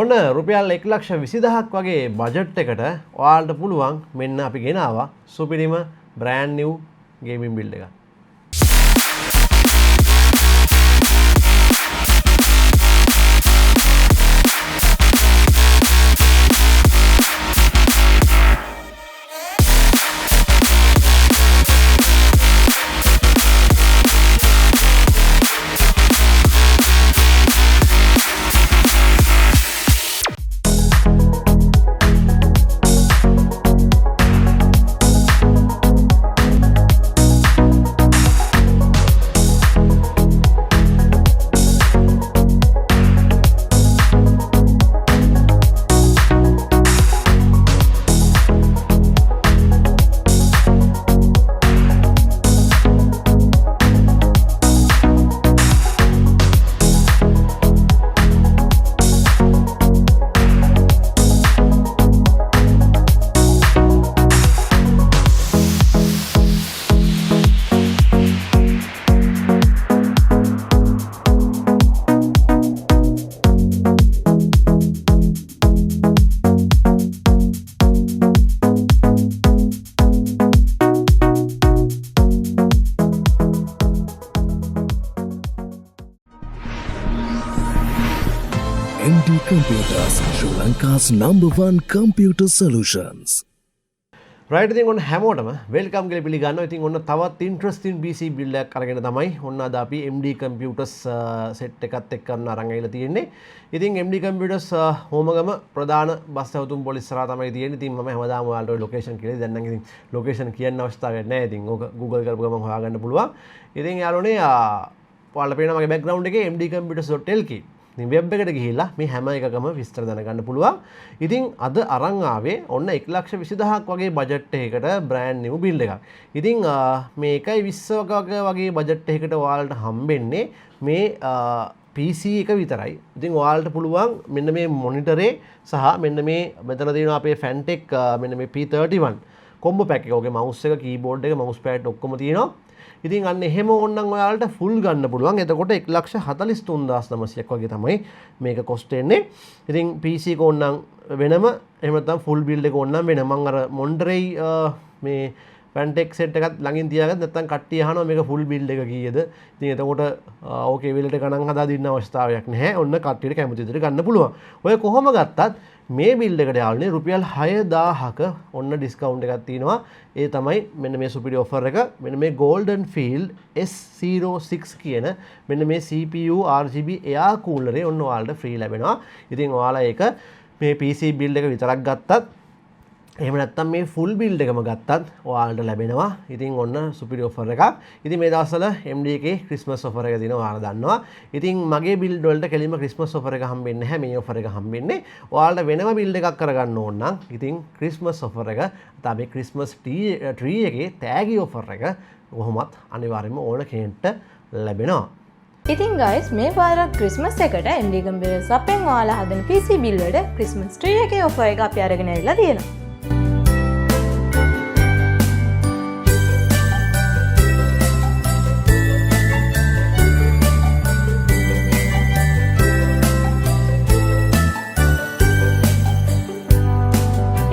ඔන්න රුපියල් 1,20,000ක් වගේ බජට් එකට ඔයාලට පුළුවන් මෙන්න අපි ගෙනාවා සුපිරිම brand new gaming build එකක්. MD Computers, Sri Lanka's #1 computer solutions. Right, ඉතින් ඔන්න හැමෝටම වෙල්කම් කියලා පිළිගන්නවා. ඉතින් ඔන්න තවත් ඉන්ටරෙස්ටිං PC build එකක් අරගෙන තමයි ඔන්න අද අපි MD Computers set එකත් එක්ක අරන් ඇවිල්ලා තියෙන්නේ. ඉතින් MD Computers හෝමගම ප්‍රධාන බස් හැවතුම් පොලිස් සරා තමයි තියෙන්නේ. ඉතින් මම හැමදාම ඔයාලට ඔය ලොකේෂන් කියලා දැන් නම් ඉතින් ලොකේෂන් කියන්න අවස්ථාවක් නැහැ. ඉතින් ඕක Google කරපු ගමන් හොයාගන්න පුළුවන්. ඉතින් යාළුවනේ ඔයාලට පේනවා මගේ background එකේ mdcomputers.lk ඉතින් වෙබ් එකට ගිහිල්ලා මේ හැම එකකම විස්තර දැනගන්න පුළුවන්. ඉතින් අද අරන් ආවේ ඔන්න 1,20,000ක් වගේ බජට් එකකට brand new build එකක්. ඉතින් මේ 1,20,000ක වගේ බජට් එකකට ඔයාලට හම්බෙන්නේ මේ PC එක විතරයි. ඉතින් ඔයාලට පුළුවන් මෙන්න මේ මොනිටරේ සහ මෙන්න මේ මෙතන තියෙනවා අපේ Fantech මෙන්න මේ P31 කොම්බෝ පැක් එක. ඔගේ mouse එක, keyboard එක, mouse pad ඔක්කොම තියෙනවා. ඉතින් අන්න එහෙම ඕනනම් ඔයාලට ෆුල් ගන්න පුළුවන්. එතකොට 1,43,900ක් වගේ තමයි මේක කොස්ට් වෙන්නේ. ඉතින් PC එක ඕනනම් වෙනම එහෙම නැත්නම් ෆුල් බිල්ඩ් එක ඕනනම් වෙන මම අර මොන්ටරේ මේ Fantech set එකත් ළඟින් තියාගත්ත නැත්නම් කට්ටිය අහනවා මේක ෆුල් බිල්ඩ් එක කීයද? ඉතින් එතකොට ඕකේ වෙලට ගණන් හදා දෙන්න අවස්ථාවක් නැහැ. ඔන්න කට්ටියට කැමති විදිහට ගන්න පුළුවන්. ඔය කොහොම ගත්තත් මේ බිල්ඩ් එකට යාළුවනේ රුපියල් 6,000ක ඔන්න ඩිස්කවුන්ට් එකක් තියෙනවා. ඒ තමයි මෙන්න මේ සුපිරි ඔෆර් එක. මෙන්න මේ Golden Field S06 කියන මෙන්න මේ CPU RGB air cooler එක ඔන්න ඔයාලට ෆ්‍රී ලැබෙනවා. ඉතින් ඔයාලා ඒක මේ PC බිල්ඩ් එක විතරක් ගත්තත් එහෙම නැත්නම් මේ ෆුල් බිල්ඩ් එකම ගත්තත් ඔයාලට ලැබෙනවා. ඉතින් ඔන්න සුපිරි ඔෆර් එකක්. ඉතින් මේ දවස්වල MD එකේ ක්‍රිස්මස් ඔෆර් එක දිනවා ඔයාලා දන්නවා. ඉතින් මගේ බිල්ඩ් වලට කෙලින්ම ක්‍රිස්මස් ඔෆර් එක හම්බෙන්නේ නැහැ. මේ ඔෆර් එක හම්බෙන්නේ ඔයාලට වෙනම බිල්ඩ් එකක් කරගන්න ඕන නම් ඉතින් ක්‍රිස්මස් ඔෆර් එක තමයි ක්‍රිස්මස් ට්‍රී එකේ තෑගි ඔෆර් එක කොහොමත් අනිවාර්යයෙන්ම ඕන කෙනෙක්ට ලැබෙනවා. ඉතින් guys මේ පාරක් ක්‍රිස්මස් එකට MD Computers අපෙන් ඔයාලා හදන PC බිල් වලට ක්‍රිස්මස් ට්‍රී එකේ ඔෆර් එක අපි අරගෙන ඇවිල්ලා තියෙනවා.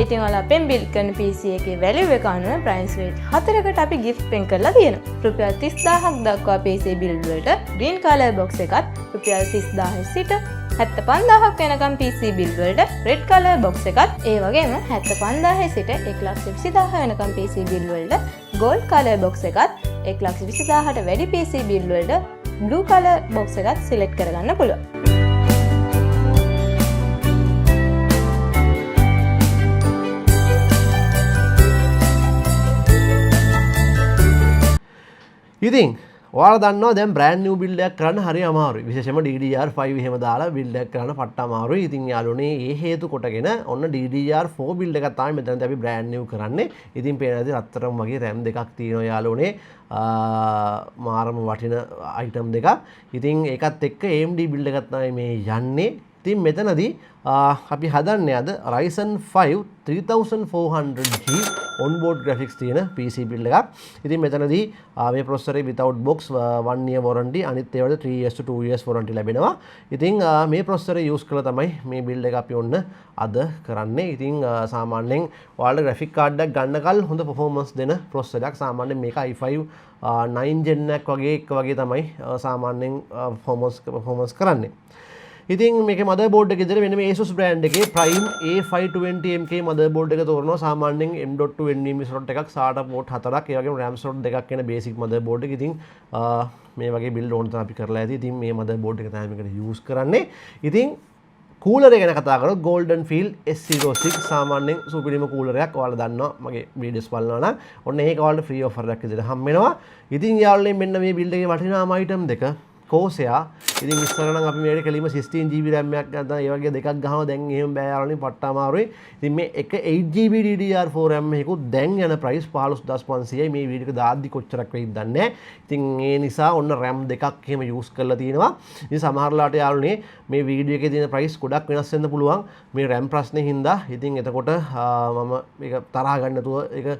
ඉතින් ඔයාලා අපෙන් බිල් කරන PC එකේ වැලියු එක අනුව ප්‍රයිස් රේට් 4කට අපි gift pen කරලා තියෙනවා. රුපියල් 30000ක් දක්වා PC බිල් වලට green color box එකත් රුපියල් 30000 සිට 75000ක් වෙනකම් PC බිල් වලට red color box එකත් ඒ වගේම 75000 සිට 1,20,000 වෙනකම් PC බිල් වලට gold color box එකත් 1,20,000ට වැඩි PC බිල් වලට blue color box එකත් select කරගන්න පුළුවන්. ඉතින් ඔයාලා දන්නවා දැන් brand new build එකක් කරන්න හරි අමාරුයි. විශේෂයෙන්ම DDR5 එහෙම දාලා build එකක් කරන්න පට්ට අමාරුයි. ඉතින් යාළුවනේ මේ හේතු කොටගෙන ඔන්න DDR4 build එකක් තමයි මෙතනදී අපි brand new කරන්නේ. ඉතින් පේනදී රත්තරන් වගේ RAM දෙකක් තියෙනවා යාළුවනේ. මාරම වටින item දෙකක්. ඉතින් ඒකත් එක්ක AMD build එකක් තමයි මේ යන්නේ. ඉතින් මෙතනදී අපි හදන්නේ අද Ryzen 5 3400G onboard graphics තියෙන PC build එකක්. ඉතින් මෙතනදී මේ processor එක without box 1 year warranty අනිත් ඒවාට 3 years to 2 years warranty ලැබෙනවා. ඉතින් මේ processor එක use කරලා තමයි මේ build එක අපි ඔන්න අද කරන්නේ. ඉතින් සාමාන්‍යයෙන් ඔයාලට graphic card එකක් ගන්නකල් හොඳ performance දෙන processor එකක්. සාමාන්‍යයෙන් මේක i5 9 gen එකක් වගේ තමයි සාමාන්‍යයෙන් performance කරන්නේ. ඉතින් මේකේ motherboard එකේ ඉතින් මෙන්න මේ Asus brand එකේ Prime A520MK motherboard එක තෝරනවා. සාමාන්‍යයෙන් M.2 NVMe slot එකක්, SATA port 4ක්, ඒ වගේම RAM slot දෙකක් එන basic motherboard එක. ඉතින් මේ වගේ build ඕන තමයි අපි කරලා ඇති. ඉතින් මේ motherboard එක තමයි මේකට use කරන්නේ. ඉතින් කූලර් එක ගැන කතා කරොත් Golden Field S06 සාමාන්‍යයෙන් සුපිරිම කූලර් එකක්. ඔයාලා දන්නවා මගේ වීඩියෝස් බලනවා නම් ඔන්න ඒක ඔයාලට free offer එකක් විදිහට හම් වෙනවා. ඉතින් යාළුවනේ මෙන්න මේ build එකේ වටිනාම item දෙක Corsair. ඉතින් ඉස්සර නම් අපි මේකට කෙලින්ම 16GB RAM එකක් ගත්තා. ඒ වගේ දෙකක් ගහනවා. දැන් එහෙම බෑ යාළුවනේ පට්ට අමාරුයි. ඉතින් මේ එක 8GB DDR4 RAM එකකුත් දැන් යන price 15500යි. මේ වීඩියෝ එක දාද්දි කොච්චරක් වෙයිද දන්නේ නැහැ. ඉතින් ඒ නිසා ඔන්න RAM දෙකක් එහෙම use කරලා තියෙනවා. ඉතින් සමහරලාට යාළුවනේ මේ වීඩියෝ එකේ තියෙන price ගොඩක් වෙනස් වෙන්න පුළුවන්. මේ RAM ප්‍රශ්නේ හින්දා. ඉතින් එතකොට මම මේක තරහ ගන්න නැතුව ඒක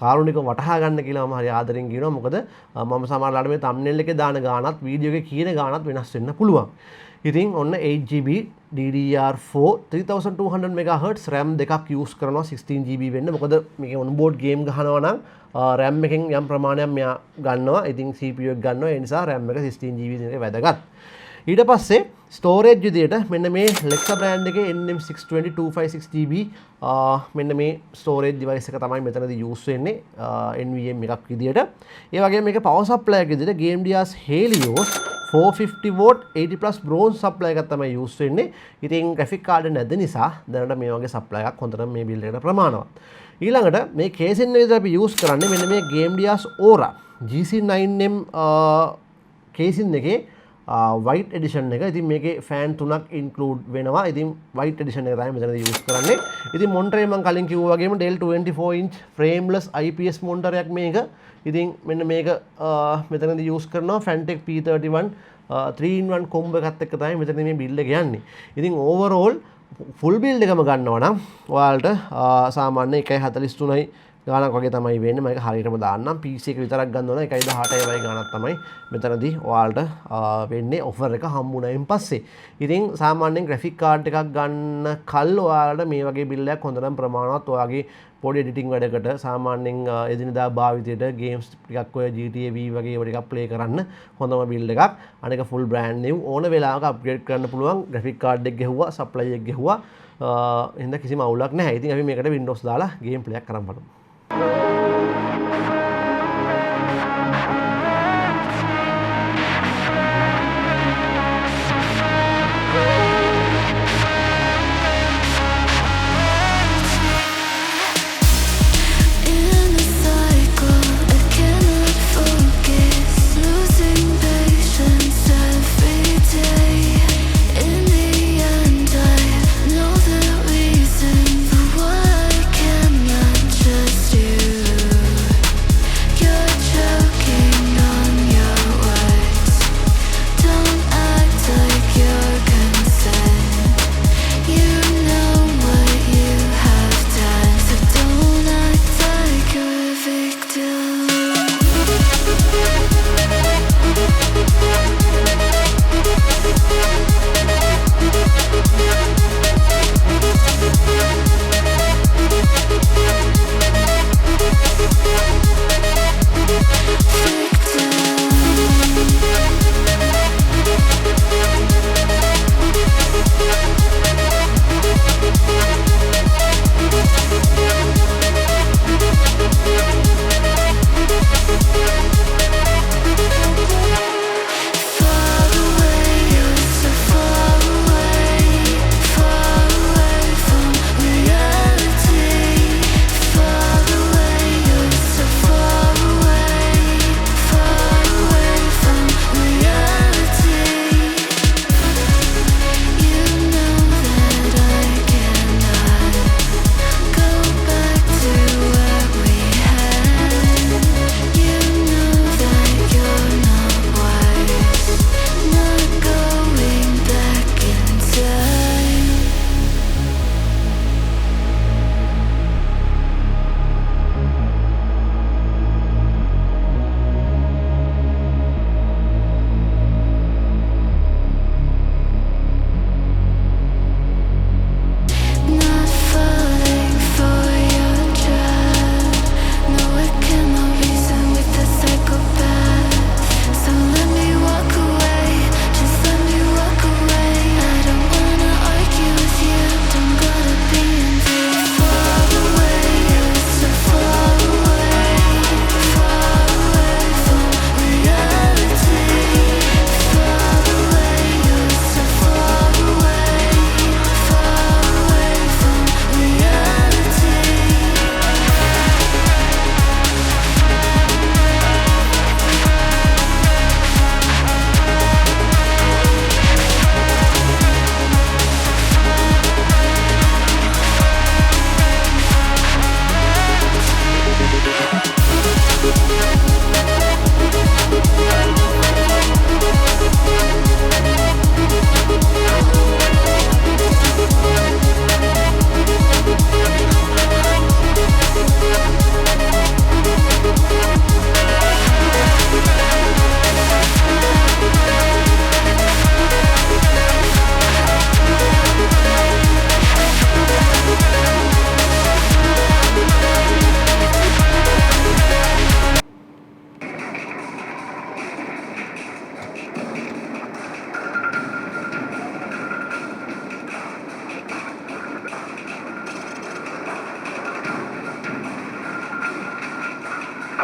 කාරුණිකව වටහා ගන්න කියලා මම හරි ආදරෙන් කියනවා. මොකද මම සමහරවිට මේ thumbnail එකේ දාන ගානත් වීඩියෝ එකේ කියන ගානත් වෙනස් වෙන්න පුළුවන්. ඉතින් ඔන්න 8GB DDR4 3200 MHz RAM දෙකක් use කරනවා 16GB වෙන්න. මොකද මේක onboard game ගහනවා නම් RAM එකෙන් යම් ප්‍රමාණයක් මෙයා ගන්නවා. ඉතින් CPU එක ගන්නවා. ඒ නිසා RAM එක 16GB දෙන එක වැදගත්. ඊට පස්සේ ස්ටෝරේජ් විදියට මෙන්න මේ Lexa brand එකේ NM620 256GB මෙන්න මේ ස්ටෝරේජ් device එක තමයි මෙතනදී use වෙන්නේ NVMe එකක් විදියට. ඒ වගේම මේක power supply එක විදියට GameDias Helios 450 watt 80 plus bronze supply එකක් තමයි use වෙන්නේ. ඉතින් graphic card නැද නිසා දැනට මේ වගේ supply එකක් හොඳටම මේ build එකට ප්‍රමාණවත්. ඊළඟට මේ case එක විදියට අපි use කරන්නේ මෙන්න මේ GameDias Aura GC9M case එකේ white edition එක. ඉතින් මේකේ fan 3ක් include වෙනවා. ඉතින් white edition එක තමයි මෙතනදී use කරන්නේ. ඉතින් monitor එක මම කලින් කිව්වා වගේම Dell 24 inch frameless IPS monitor එකක් මේක. ඉතින් මෙන්න මේක මෙතනදී use කරනවා Fantech P31 3-in-1 combo එකත් එක්ක තමයි මෙතන මේ build එක යන්නේ. ඉතින් overall full build එකම ගන්නවා නම් ඔයාලට සාමාන්‍ය 1.43යි ගානක් වගේ තමයි වෙන්නේ. මම ඒක හරියටම දාන්නම්. PC එක විතරක් ගන්න ඕන 1.18යි වගේ ගානක් තමයි මෙතනදී ඔයාලට වෙන්නේ offer එක හම්බුණායින් පස්සේ. ඉතින් සාමාන්‍යයෙන් graphic card එකක් ගන්න කල් ඔයාලට මේ වගේ build එකක් හොඳටම ප්‍රමාණවත් ඔයාගේ පොඩි editing වැඩකට සාමාන්‍යයෙන් එදිනදා භාවිතයට games ටිකක් ඔය GTA V වගේ ඒවා ටිකක් play කරන්න හොඳම build එකක්. අනික full brand new ඕන වෙලාවක upgrade කරන්න පුළුවන්. graphic card එක ගැහුවා, supply එක ගැහුවා. එහෙනම් කිසිම අවුලක් නැහැ. ඉතින් අපි මේකට Windows දාලා game play එකක් කරන් බලමු. Just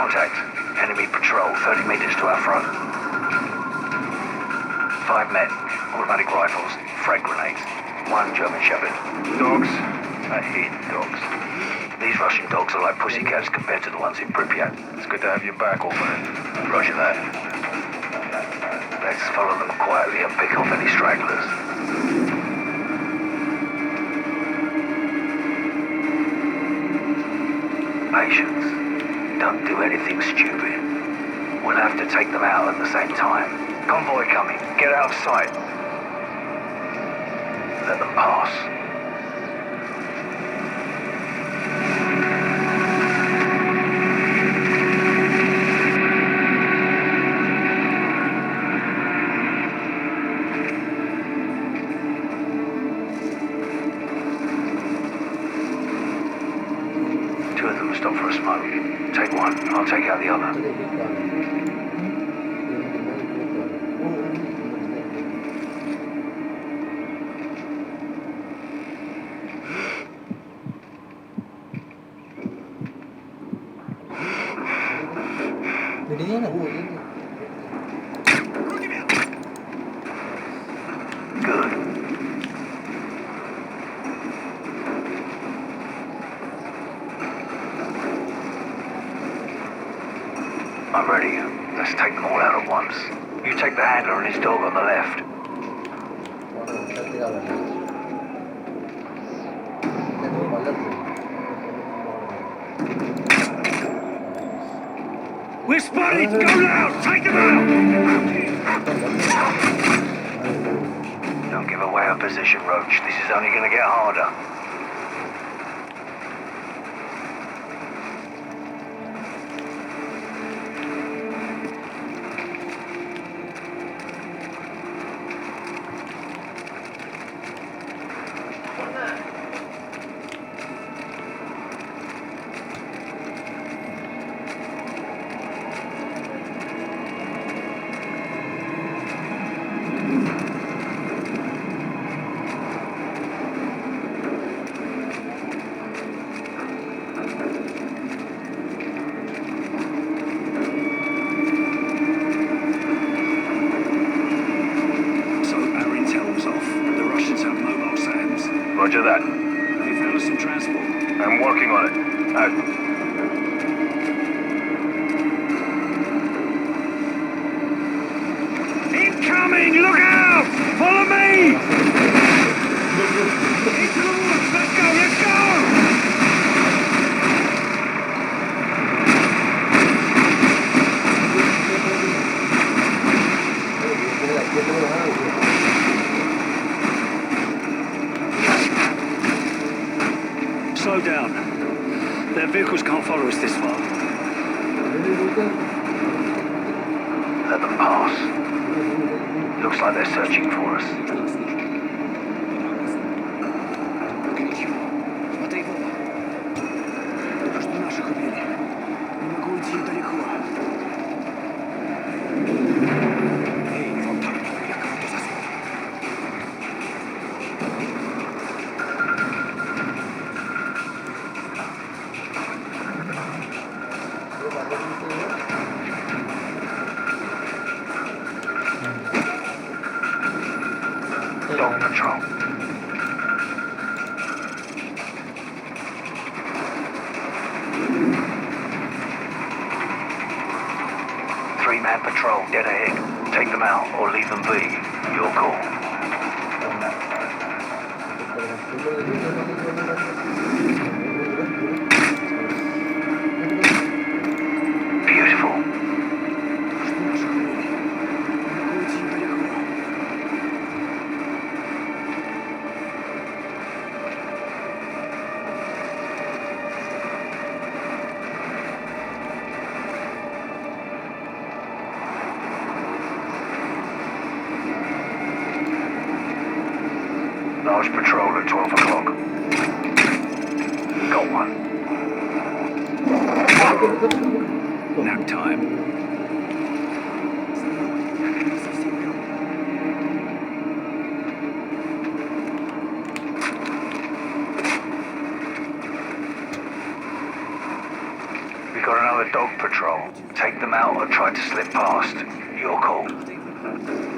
Contact. Enemy patrol 30 meters to our front. 5 men, automatic rifles, frag grenades, 1 German Shepherd. Dogs? I hate dogs. These Russian dogs are like pussycats compared to the ones in Pripyat. It's good to have you back, old man. Roger that. Let's follow them quietly and pick off any stragglers. Patience. Don't do anything stupid. We'll have to take them out at the same time. Convoy coming. Get out of sight. Let them pass. Two of them stop for a smoke. Take one. I'll take out the other. Good. I'm ready. Let's take them all out at once. You take the handler and his dog on the left. We're spotted! Go now! Take them out! Don't give away our position, Roach. This is only gonna get harder. Roger that. Have you found us some transport? I'm working on it. Out. Incoming! Look out! Follow me! Into the woods! Let's go! Let's go! Slow down. Their vehicles can't follow us this far. Let them pass. Looks like they're searching for us. Dog patrol. Three-man patrol dead ahead. Take them out or leave them be. Your call. Beautiful. Large patrol at 12 o'clock. Got one. Nap time. We got another dog patrol. Take them out or try to slip past. Your call.